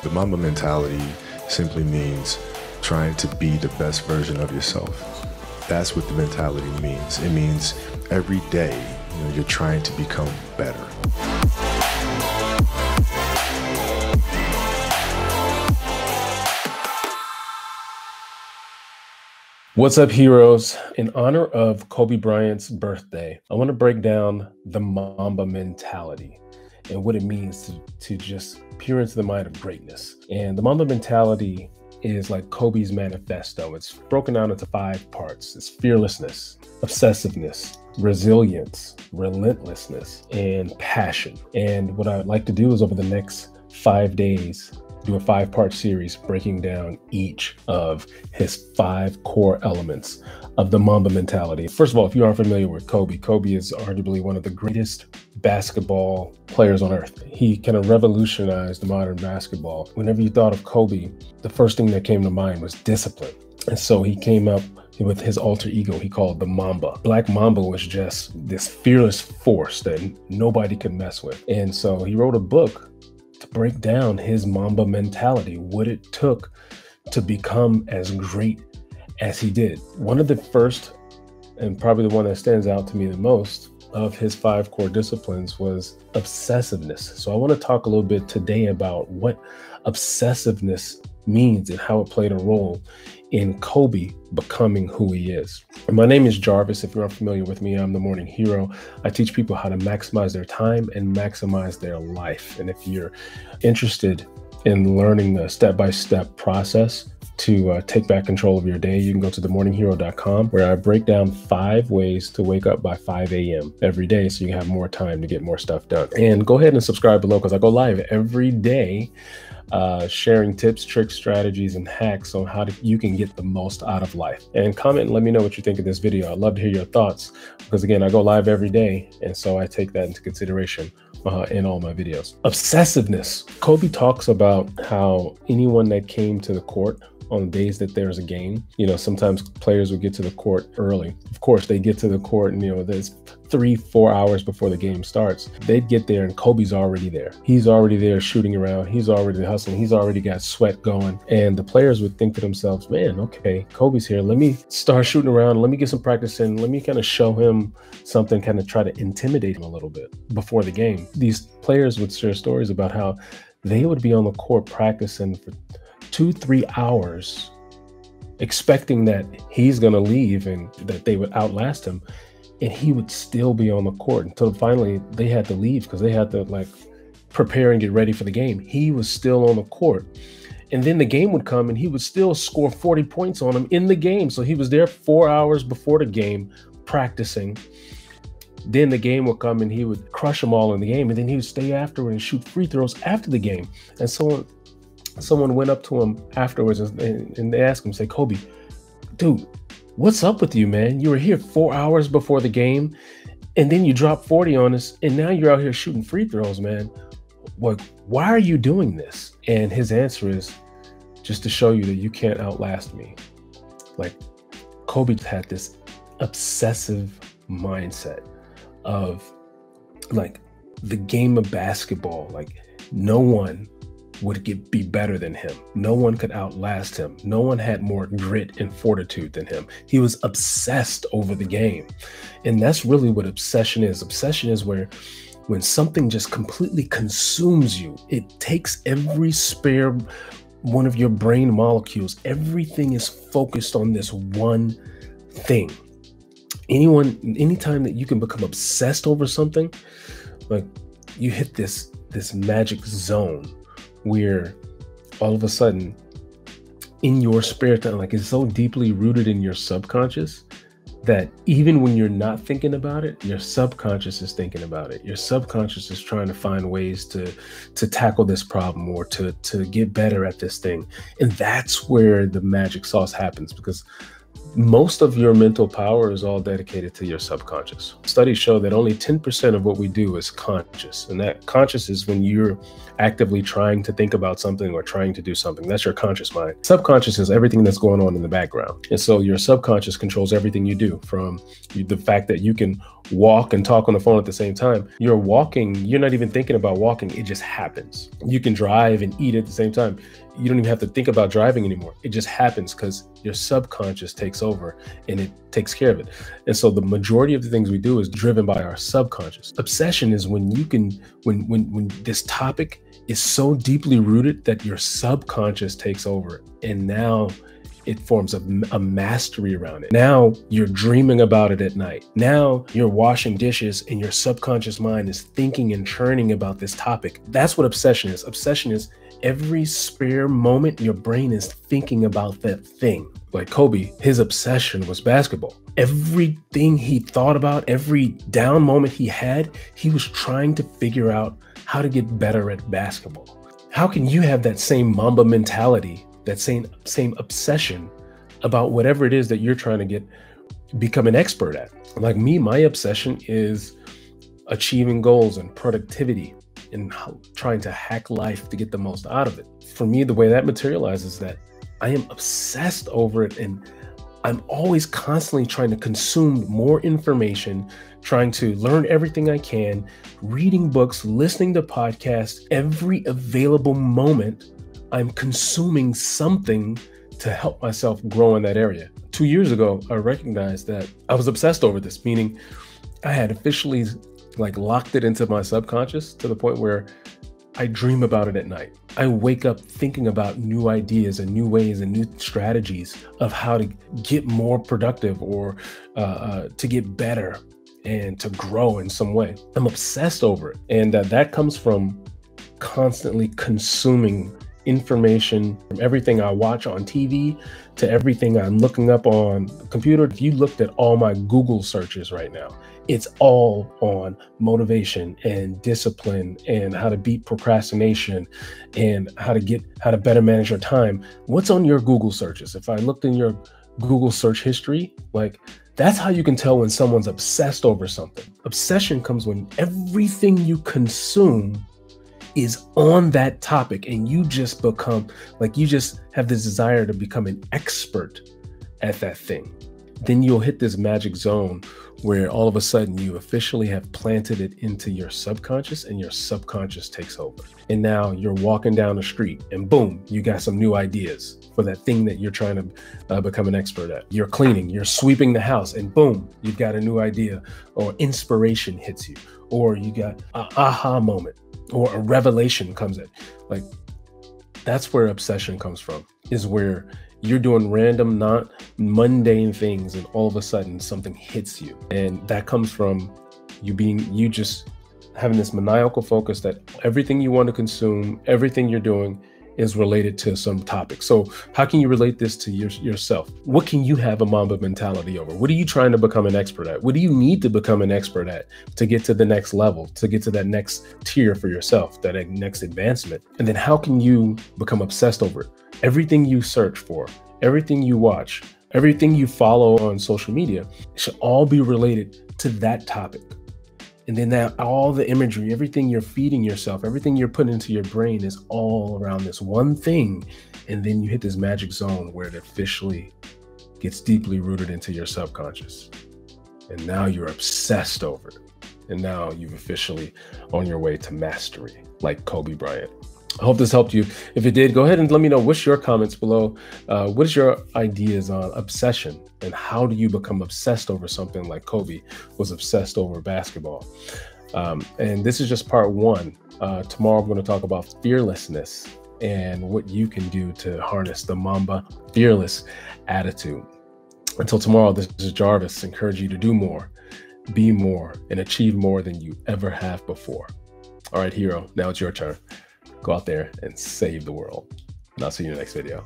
The Mamba Mentality simply means trying to be the best version of yourself. That's what the mentality means. It means every day, you're trying to become better. What's up, heroes? In honor of Kobe Bryant's birthday, I want to break down the Mamba Mentality and what it means to just peer into the mind of greatness. And the Mamba Mentality is like Kobe's manifesto. It's broken down into 5 parts. It's fearlessness, obsessiveness, resilience, relentlessness, and passion. And what I'd like to do is over the next 5 days, do a 5-part series breaking down each of his 5 core elements of the Mamba Mentality. First of all, if you aren't familiar with Kobe, Kobe is arguably one of the greatest basketball players on earth. He kind of revolutionized the modern basketball. Whenever you thought of Kobe, the first thing that came to mind was discipline. And so he came up with his alter ego he called the Mamba. Black Mamba was just this fearless force that nobody could mess with. And so he wrote a book to break down his Mamba Mentality, what it took to become as great as he did. One of the first, and probably the one that stands out to me the most, of his 5 core disciplines was obsessiveness. So I want to talk a little bit today about what obsessiveness means and how it played a role in Kobe becoming who he is. My name is Jarvis. If you're unfamiliar with me, I'm the morning hero. I teach people how to maximize their time and maximize their life. And if you're interested in learning the step-by-step process to take back control of your day, you can go to themorninghero.com, where I break down 5 ways to wake up by 5 a.m. every day so you have more time to get more stuff done. And go ahead and subscribe below, because I go live every day sharing tips, tricks, strategies, and hacks on how you can get the most out of life. And comment and let me know what you think of this video. I'd love to hear your thoughts, because again, I go live every day, and so I take that into consideration in all my videos. Obsessiveness. Kobe talks about how anyone that came to the court on the days that there's a game, sometimes players would get to the court early. Of course, they get to the court and, there's 3-4 hours before the game starts. They'd get there and Kobe's already there. He's already there shooting around. He's already hustling. He's already got sweat going. And the players would think to themselves, man, okay, Kobe's here. Let me start shooting around. Let me get some practice in. Let me kind of show him something, kind of try to intimidate him a little bit before the game. These players would share stories about how they would be on the court practicing for 2-3 hours, expecting that he's going to leave and that they would outlast him, and he would still be on the court until finally they had to leave because they had to prepare and get ready for the game. He was still on the court, and then the game would come and he would still score 40 points on him in the game. So he was there 4 hours before the game practicing. Then the game would come and he would crush them all in the game, and then he would stay afterward and shoot free throws after the game. And so someone went up to him afterwards and they asked him, say, Kobe, dude, what's up with you, man? You were here 4 hours before the game, and then you dropped 40 on us, and now you're out here shooting free throws, man. Why are you doing this? And his answer is, just to show you that you can't outlast me. Kobe had this obsessive mindset of the game of basketball. No one would be better than him. No one could outlast him. No one had more grit and fortitude than him. He was obsessed over the game. And that's really what obsession is. Obsession is when something just completely consumes you. It takes every spare one of your brain molecules. Everything is focused on this one thing. Anytime that you can become obsessed over something, you hit this magic zone where all of a sudden in your spirit, it's so deeply rooted in your subconscious that even when you're not thinking about it, your subconscious is thinking about it. Your subconscious is trying to find ways to tackle this problem or to get better at this thing. And that's where the magic sauce happens, because Most of your mental power is all dedicated to your subconscious. Studies show that only 10% of what we do is conscious. And that conscious is when you're actively trying to think about something or trying to do something. That's your conscious mind. Subconscious is everything that's going on in the background. And so your subconscious controls everything you do, from the fact that you can walk and talk on the phone at the same time. You're walking, you're not even thinking about walking, it just happens. You can drive and eat at the same time. You don't even have to think about driving anymore. It just happens because your subconscious takes over and it takes care of it. And so the majority of the things we do is driven by our subconscious. Obsession is when you can, when this topic is so deeply rooted that your subconscious takes over, and now it forms a mastery around it. Now you're dreaming about it at night. Now you're washing dishes and your subconscious mind is thinking and churning about this topic. That's what obsession is. Obsession is every spare moment your brain is thinking about that thing. Like Kobe, his obsession was basketball. Everything he thought about, every down moment he had, he was trying to figure out how to get better at basketball. How can you have that same Mamba mentality, that same obsession about whatever it is that you're trying to become an expert at? Like me, my obsession is achieving goals and productivity and trying to hack life to get the most out of it. For me, the way that materializes is that I am obsessed over it, and I'm always constantly trying to consume more information, trying to learn everything I can, reading books, listening to podcasts. Every available moment, I'm consuming something to help myself grow in that area. 2 years ago, I recognized that I was obsessed over this, meaning I had officially locked it into my subconscious to the point where I dream about it at night. I wake up thinking about new ideas and new ways and new strategies of how to get more productive or to get better and to grow in some way. I'm obsessed over it. And that comes from constantly consuming information, from everything I watch on TV to everything I'm looking up on the computer. If you looked at all my Google searches right now, it's all on motivation and discipline and how to beat procrastination and how to better manage your time. What's on your Google searches? If I looked in your Google search history, that's how you can tell when someone's obsessed over something. Obsession comes when everything you consume is on that topic and you just become, you just have this desire to become an expert at that thing. Then you'll hit this magic zone where all of a sudden you officially have planted it into your subconscious and your subconscious takes over. And now you're walking down the street and boom, you got some new ideas for that thing that you're trying to become an expert at. You're cleaning, you're sweeping the house, and boom, you've got a new idea, or inspiration hits you, or you got an aha moment, or a revelation comes in. That's where obsession comes from, is where you're doing random, not mundane things, and all of a sudden something hits you. And that comes from you just having this maniacal focus that everything you want to consume, everything you're doing is related to some topic. So how can you relate this to yourself? What can you have a Mamba mentality over? What are you trying to become an expert at? What do you need to become an expert at to get to the next level, to get to that next tier for yourself, that next advancement? And then how can you become obsessed over it? Everything you search for, everything you watch, everything you follow on social media should all be related to that topic. And then that all the imagery, everything you're feeding yourself, everything you're putting into your brain is all around this one thing. And then you hit this magic zone where it officially gets deeply rooted into your subconscious. And now you're obsessed over it. And now you've officially on your way to mastery, like Kobe Bryant. I hope this helped you. If it did, go ahead and let me know. What's your comments below? What is your ideas on obsession, and how do you become obsessed over something like Kobe was obsessed over basketball? And this is just part one. Tomorrow I'm going to talk about fearlessness and what you can do to harness the Mamba fearless attitude. Until tomorrow, this is Jarvis. Encourage you to do more, be more, and achieve more than you ever have before. All right, hero, now it's your turn. Go out there and save the world. And I'll see you in the next video.